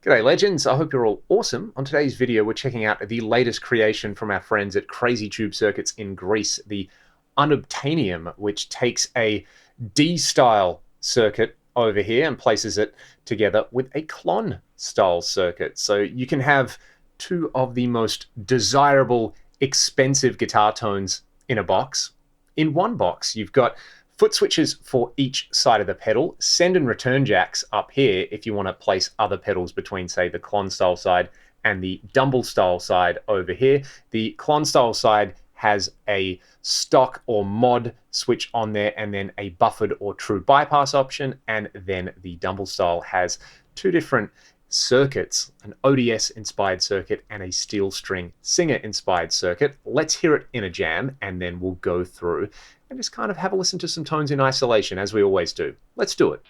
G'day legends, I hope you're all awesome. On today's video we're checking out the latest creation from our friends at Crazy Tube Circuits in Greece, the Unobtainium, which takes a D-style circuit over here and places it together with a Klon style circuit. So you can have two of the most desirable, expensive guitar tones in a box. In one box, you've got foot switches for each side of the pedal, send and return jacks up here if you want to place other pedals between, say, the Klon style side and the Dumble style side over here. The Klon style side has a stock or mod switch on there, and then a buffered or true bypass option, and then the Dumble style has two different circuits, an ODS inspired circuit and a steel string singer inspired circuit. Let's hear it in a jam, and then we'll go through and just kind of have a listen to some tones in isolation, as we always do. Let's do it.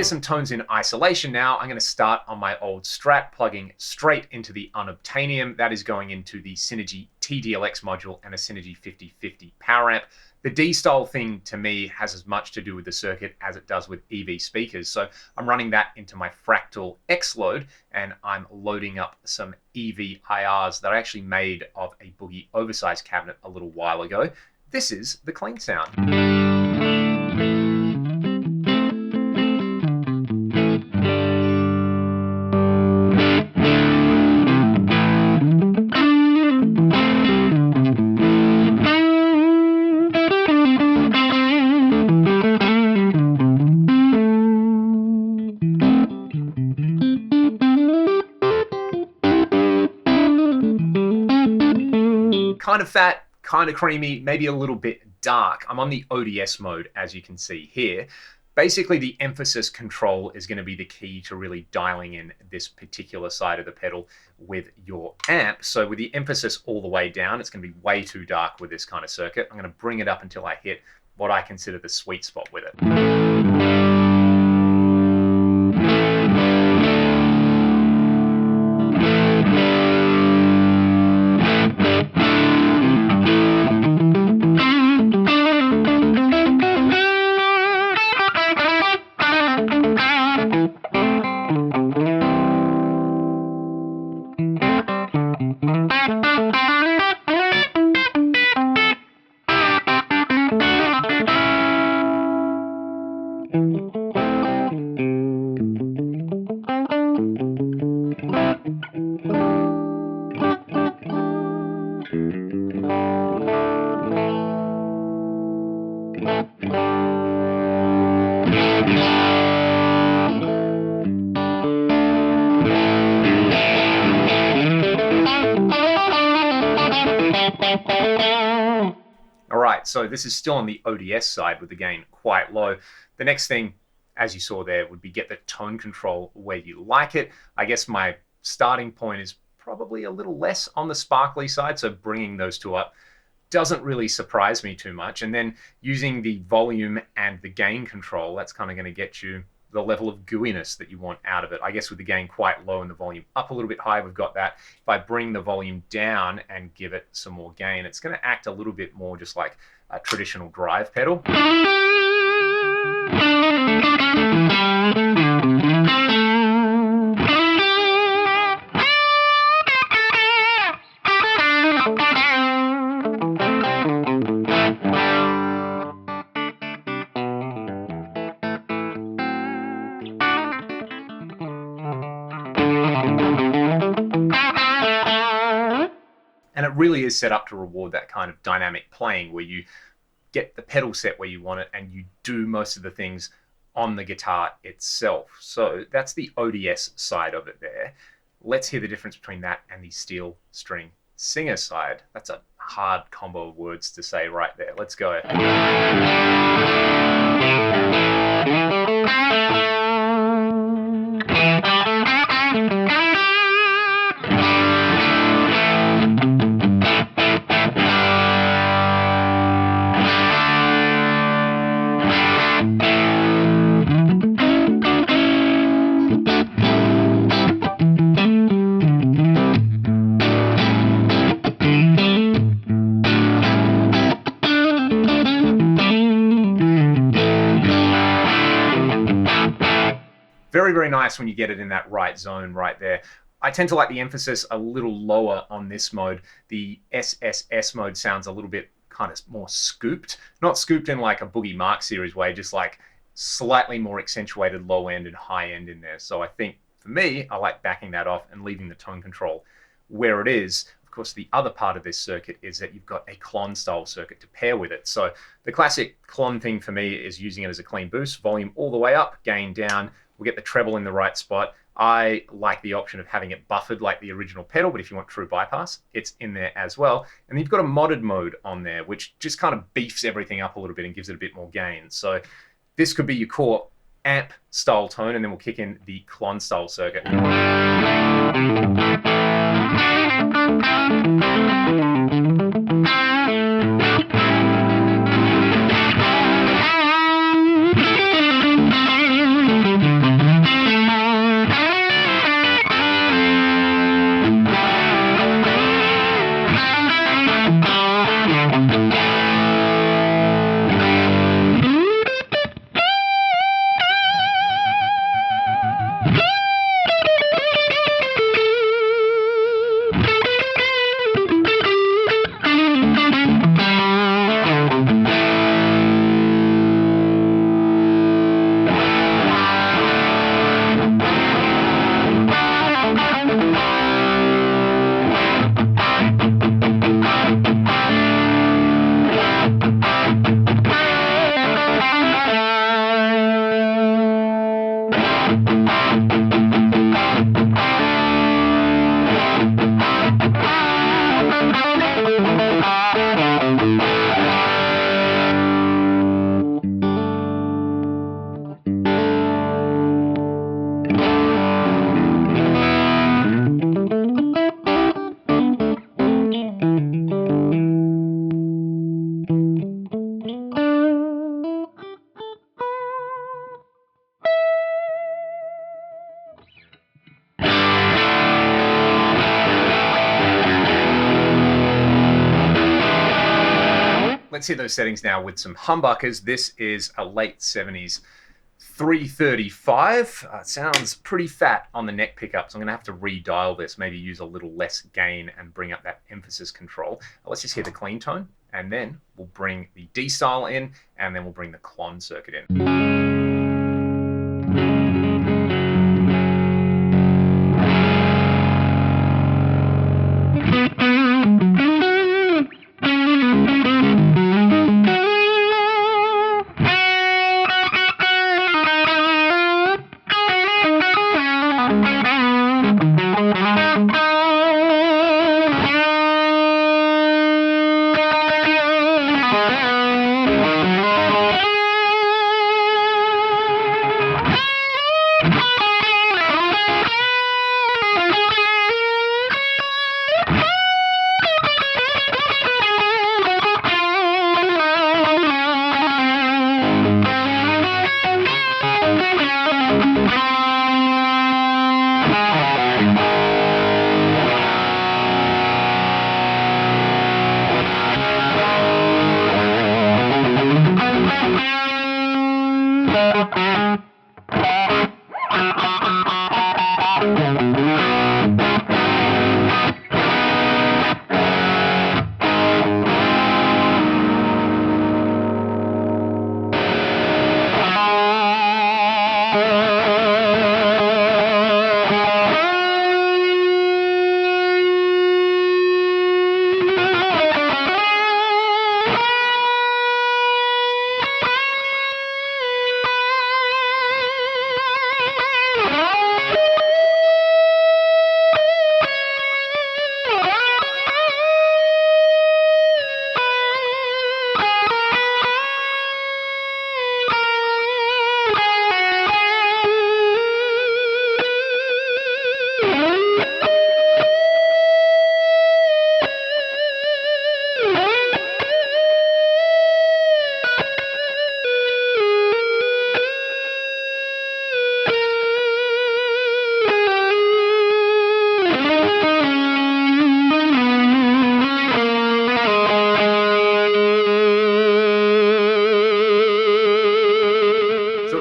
Some tones in isolation now. I'm going to start on my old Strat, plugging straight into the Unobtainium. That is going into the Synergy TDLX module and a Synergy 5050 power amp. The D-style thing to me has as much to do with the circuit as it does with EV speakers. So I'm running that into my Fractal X load, and I'm loading up some EV IRs that I actually made of a Boogie oversized cabinet a little while ago. This is the clean sound. Kind of fat, kind of creamy, maybe a little bit dark. I'm on the ODS mode, as you can see here. Basically, the emphasis control is going to be the key to really dialing in this particular side of the pedal with your amp. So with the emphasis all the way down, it's going to be way too dark with this kind of circuit. I'm going to bring it up until I hit what I consider the sweet spot with it. All right, so this is still on the ODS side with the gain quite low. The next thing, as you saw there, would be get the tone control where you like it. I guess my starting point is probably a little less on the sparkly side, so bringing those two up doesn't really surprise me too much. And then using the volume and the gain control, that's kind of going to get you the level of gooiness that you want out of it. I guess with the gain quite low and the volume up a little bit high, we've got that. If I bring the volume down and give it some more gain, it's going to act a little bit more just like a traditional drive pedal. And it really is set up to reward that kind of dynamic playing where you get the pedal set where you want it and you do most of the things on the guitar itself. So that's the ODS side of it there. Let's hear the difference between that and the steel string singer side. That's a hard combo of words to say right there. Let's go. Very, very nice when you get it in that right zone right there. I tend to like the emphasis a little lower on this mode. The SSS mode sounds a little bit kind of more scooped. Not scooped in like a Boogie Mark series way, just like slightly more accentuated low end and high end in there. So I think for me, I like backing that off and leaving the tone control where it is. Of course, the other part of this circuit is that you've got a Klon style circuit to pair with it. So the classic Klon thing for me is using it as a clean boost, volume all the way up, gain down. We'll get the treble in the right spot. I like the option of having it buffered like the original pedal, but if you want true bypass, it's in there as well. And you've got a modded mode on there, which just kind of beefs everything up a little bit and gives it a bit more gain. So this could be your core amp style tone, and then we'll kick in the Klon style circuit. Let's hear those settings now with some humbuckers. This is a late 70s 335. It sounds pretty fat on the neck pickup, so I'm going to have to redial this, maybe use a little less gain and bring up that emphasis control. Let's just hear the clean tone, and then we'll bring the D style in, and then we'll bring the Klon circuit in.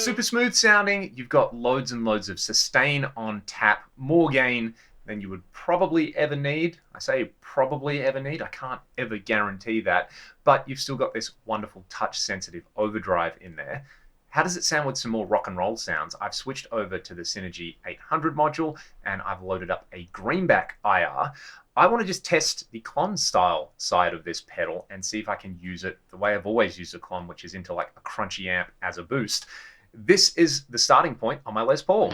Super smooth sounding. You've got loads and loads of sustain on tap, more gain than you would probably ever need. I say probably ever need. I can't ever guarantee that, but you've still got this wonderful touch sensitive overdrive in there. How does it sound with some more rock and roll sounds? I've switched over to the Synergy 800 module and I've loaded up a greenback IR. I want to just test the Klon style side of this pedal and see if I can use it the way I've always used the Klon, which is into like a crunchy amp as a boost. This is the starting point on my Les Paul.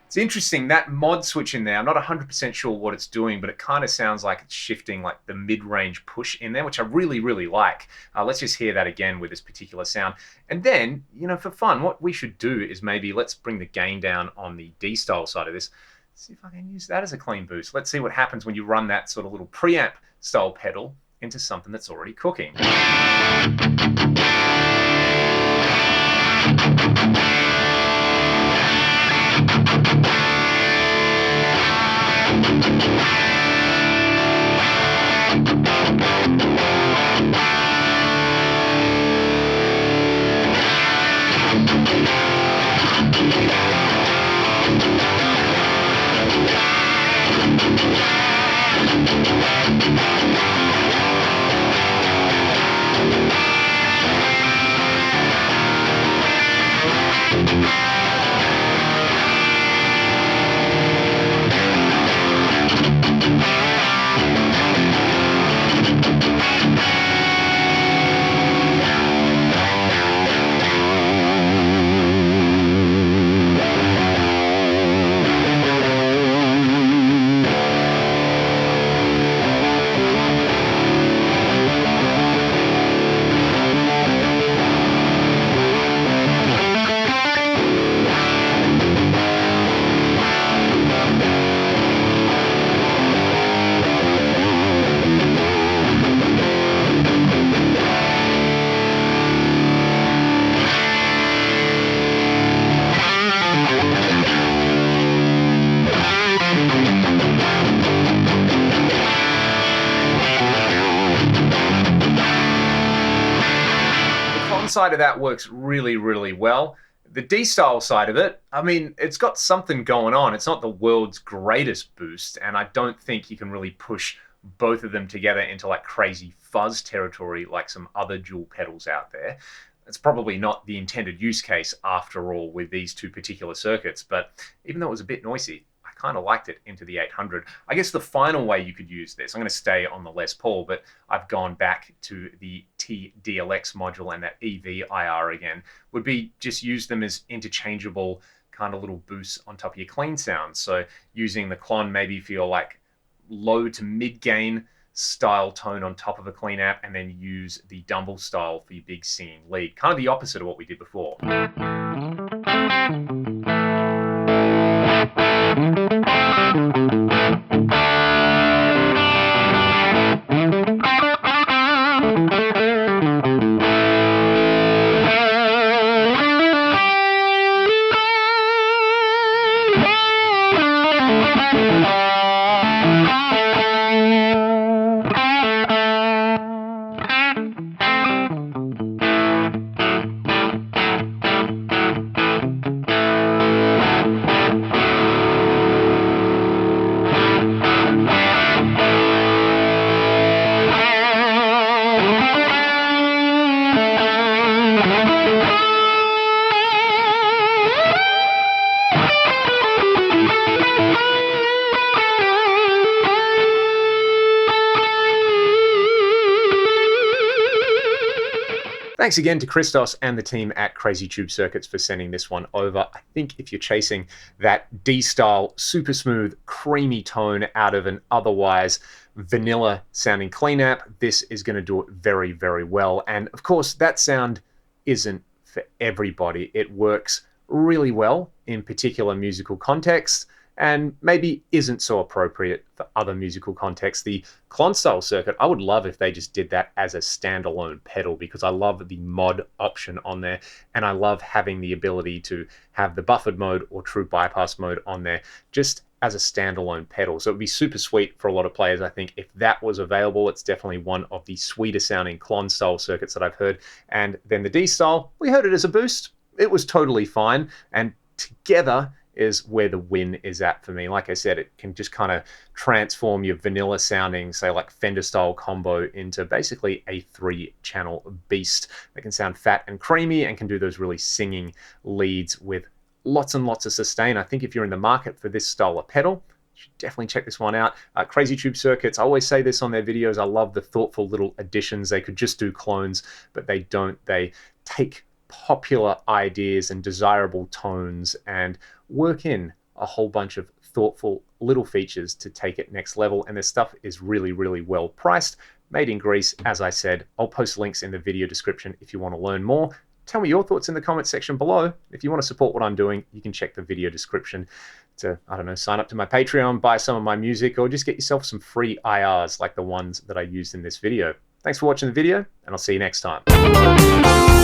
It's interesting, that mod switch in there, I'm not 100% sure what it's doing, but it kind of sounds like it's shifting like the mid-range push in there, which I really, really like. Let's just hear that again with this particular sound. And then, you know, for fun, what we should do is maybe let's bring the gain down on the D-style side of this. See if I can use that as a clean boost. Let's see what happens when you run that sort of little preamp style pedal into something that's already cooking. Side of that works really, really well. The D-style side of it, I mean, it's got something going on. It's not the world's greatest boost, and I don't think you can really push both of them together into like crazy fuzz territory like some other dual pedals out there. It's probably not the intended use case after all with these two particular circuits, but even though it was a bit noisy, I kind of liked it into the 800. I guess the final way you could use this, I'm going to stay on the Les Paul, but I've gone back to the TDLX module and that EV-IR again, would be just use them as interchangeable kind of little boosts on top of your clean sounds. So using the Klon maybe for your like low to mid gain style tone on top of a clean amp, and then use the Dumble style for your big singing lead. Kind of the opposite of what we did before. Thanks again to Christos and the team at Crazy Tube Circuits for sending this one over. I think if you're chasing that D-style, super smooth, creamy tone out of an otherwise vanilla sounding clean amp, this is going to do it very, very well. And of course, that sound isn't for everybody. It works really well in particular musical contexts, and maybe isn't so appropriate for other musical contexts. The Klon style circuit, I would love if they just did that as a standalone pedal, because I love the mod option on there, and I love having the ability to have the buffered mode or true bypass mode on there just as a standalone pedal. So it would be super sweet for a lot of players. I think if that was available, it's definitely one of the sweeter sounding Klon style circuits that I've heard. And then the D style, we heard it as a boost. It was totally fine, and together is where the win is at for me. Like I said, it can just kind of transform your vanilla sounding, say like Fender style combo, into basically a 3-channel beast that can sound fat and creamy and can do those really singing leads with lots and lots of sustain. I think if you're in the market for this style of pedal, you should definitely check this one out. Crazy Tube Circuits, I always say this on their videos, I love the thoughtful little additions. They could just do clones, but they don't. They take popular ideas and desirable tones and work in a whole bunch of thoughtful little features to take it next level. And this stuff is really, really well priced, made in Greece. As I said, I'll post links in the video description if you want to learn more. Tell me your thoughts in the comment section below. If you want to support what I'm doing, you can check the video description to, I don't know, sign up to my Patreon, buy some of my music, or just get yourself some free IRs like the ones that I used in this video. Thanks for watching the video, and I'll see you next time.